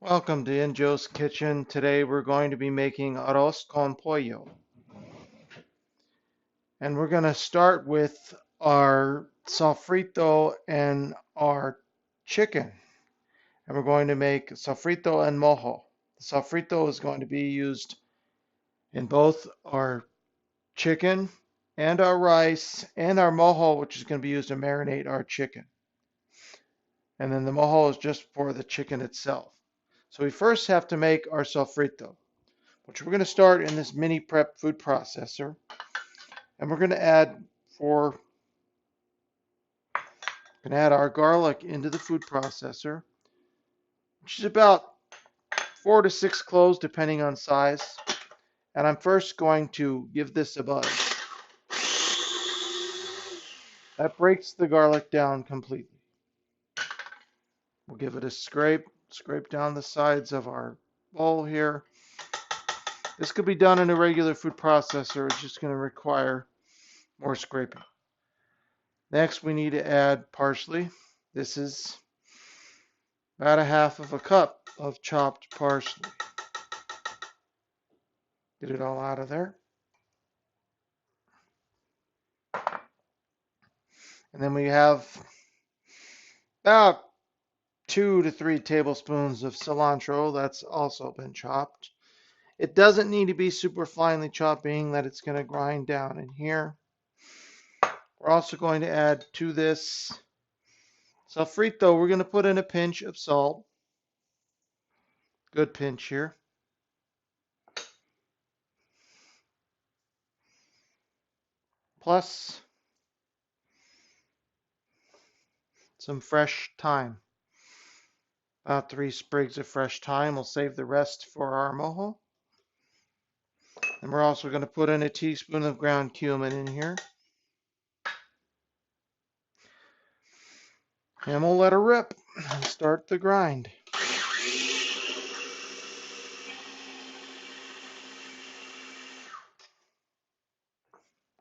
Welcome to Injo's Kitchen. Today we're going to be making arroz con pollo. And we're going to start with our sofrito and our chicken. And we're going to make sofrito and mojo. The sofrito is going to be used in both our chicken and our rice and our mojo, which is going to be used to marinate our chicken. And then the mojo is just for the chicken itself. So we first have to make our sofrito, which we're going to start in this mini prep food processor. And we're going to add our garlic into the food processor, which is about 4 to 6 cloves depending on size. And I'm first going to give this a buzz. That breaks the garlic down completely. We'll give it a scrape down the sides of our bowl here. This could be done in a regular food processor. It's just going to require more scraping. Next, we need to add parsley. This is about a half of a cup of chopped parsley. Get it all out of there. And then we have about 2 to 3 tablespoons of cilantro that's also been chopped. It doesn't need to be super finely chopped, being that it's going to grind down in here. We're also going to add to this sofrito, we're going to put in a pinch of salt. Good pinch here. Plus some fresh thyme. About 3 sprigs of fresh thyme. We'll save the rest for our mojo. And we're also going to put in a teaspoon of ground cumin in here. And we'll let her rip and start the grind.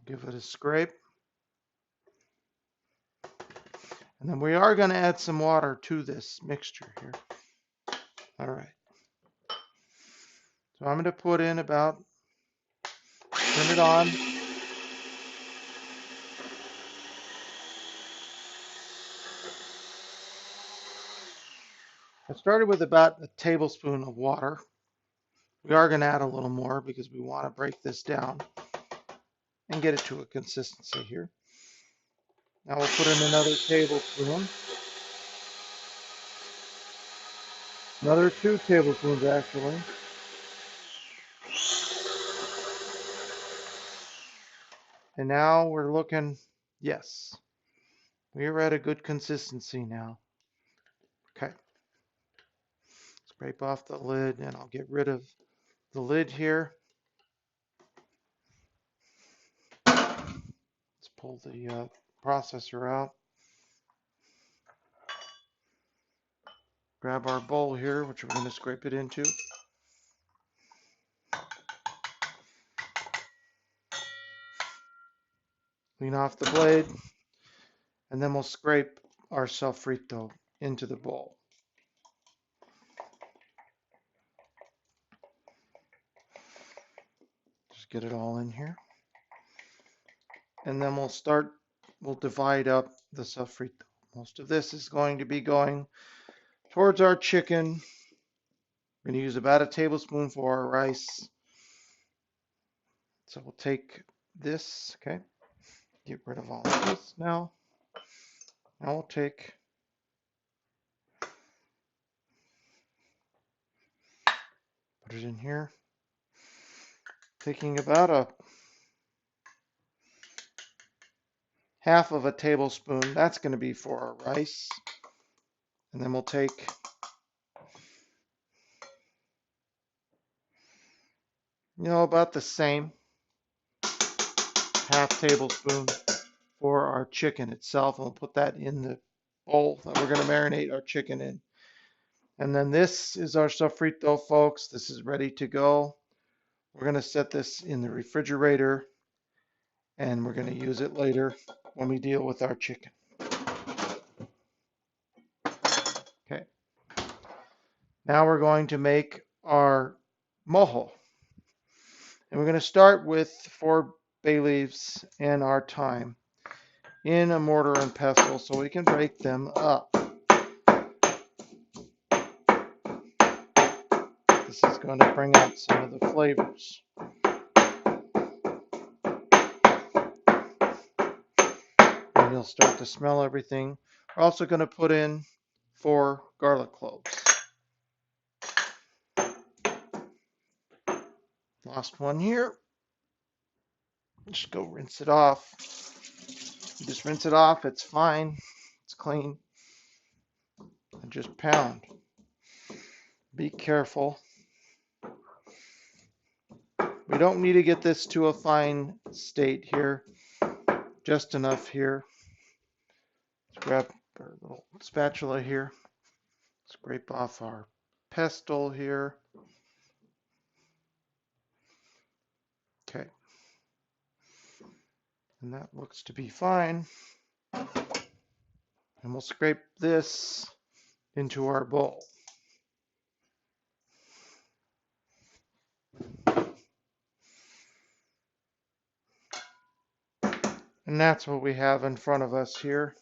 Give it a scrape. And then we are going to add some water to this mixture here. All right. So I'm going to put in about, turn it on. I started with about a tablespoon of water. We are going to add a little more because we want to break this down and get it to a consistency here. Now we'll put in another tablespoon. Another 2 tablespoons actually. And now we're looking, yes, we're at a good consistency now. Okay. Scrape off the lid and I'll get rid of the lid here. Let's pull the processor out. Grab our bowl here, which we're going to scrape it into. Clean off the blade, and then we'll scrape our sofrito into the bowl. Just get it all in here. And then we'll divide up the sofrito. Most of this is going to be going towards our chicken. We're going to use about a tablespoon for our rice. So we'll take this, okay, get rid of all of this now. Now we'll take put it in here. Taking about a half of a tablespoon, that's going to be for our rice. And then we'll take about the same half tablespoon for our chicken itself. And we'll put that in the bowl that we're going to marinate our chicken in. And then this is our sofrito, folks. This is ready to go. We're going to set this in the refrigerator and we're going to use it later when we deal with our chicken. Okay. Now we're going to make our mojo. And we're going to start with 4 bay leaves and our thyme in a mortar and pestle so we can break them up. This is going to bring out some of the flavors. And you'll start to smell everything. We're also going to put in 4 garlic cloves. Lost one here. Just go rinse it off. You just rinse it off, it's fine. It's clean. And just pound. Be careful. We don't need to get this to a fine state here. Just enough here. Let's grab our little spatula here. Scrape off our pestle here. Okay. And that looks to be fine. And we'll scrape this into our bowl. And that's what we have in front of us here.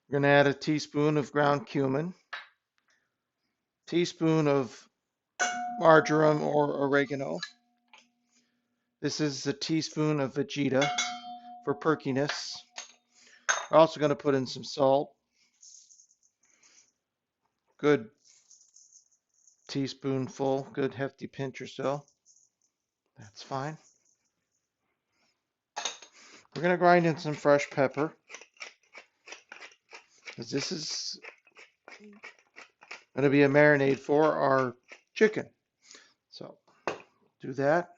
We're going to add a teaspoon of ground cumin, teaspoon of marjoram or oregano. This is a teaspoon of Vegeta for perkiness. We're also going to put in some salt. Good teaspoonful, good hefty pinch or so. That's fine. We're going to grind in some fresh pepper, because this is going to be a marinade for our chicken. So do that.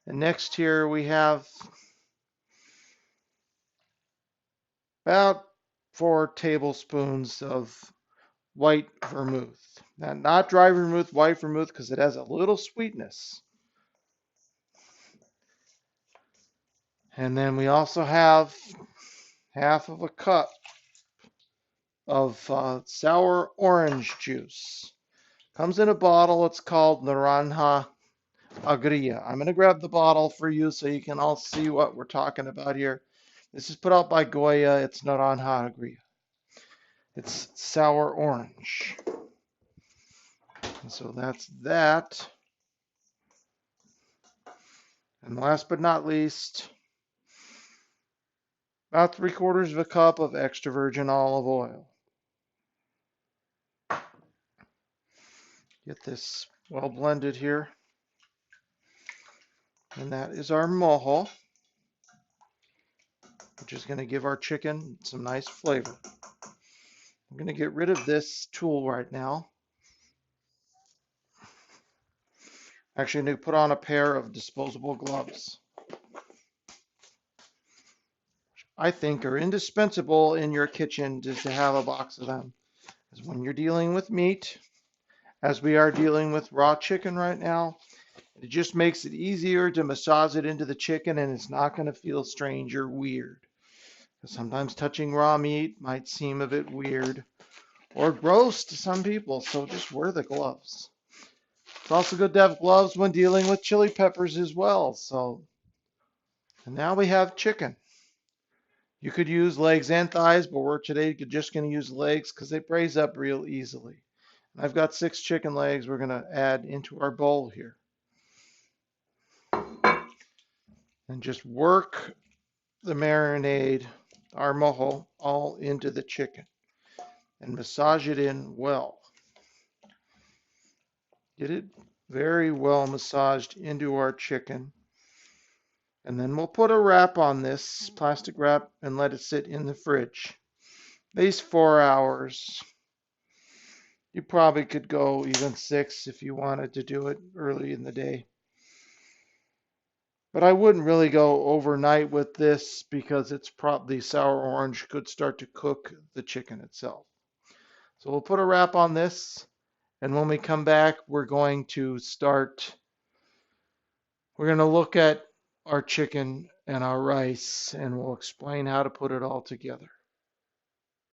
And next here we have about 4 tablespoons of white vermouth. Now, not dry vermouth, white vermouth, because it has a little sweetness. And then we also have half of a cup of sour orange juice. Comes in a bottle. It's called Naranja Agria. I'm going to grab the bottle for you so you can all see what we're talking about here. This is put out by Goya. It's Naranja Agria. It's sour orange. And so that's that. And last but not least, about 3/4 of a cup of extra virgin olive oil. Get this well blended here. And that is our mojo, which is going to give our chicken some nice flavor. I'm going to get rid of this tool right now. Actually, I'm going to put on a pair of disposable gloves. I think are indispensable in your kitchen just to have a box of them. Because when you're dealing with meat, as we are dealing with raw chicken right now, it just makes it easier to massage it into the chicken, and it's not going to feel strange or weird. Because sometimes touching raw meat might seem a bit weird or gross to some people, so just wear the gloves. It's also good to have gloves when dealing with chili peppers as well. And now we have chicken. You could use legs and thighs, but we're today just going to use legs because they braise up real easily. And I've got 6 chicken legs we're going to add into our bowl here. And just work the marinade, our mojo, all into the chicken. And massage it in well. Get it very well massaged into our chicken. And then we'll put a wrap on this, plastic wrap, and let it sit in the fridge. These 4 hours. You probably could go even 6 if you wanted to do it early in the day. But I wouldn't really go overnight with this because it's probably sour orange could start to cook the chicken itself. So we'll put a wrap on this, and when we come back, we're going to start We're going to look at our chicken and our rice, and we'll explain how to put it all together.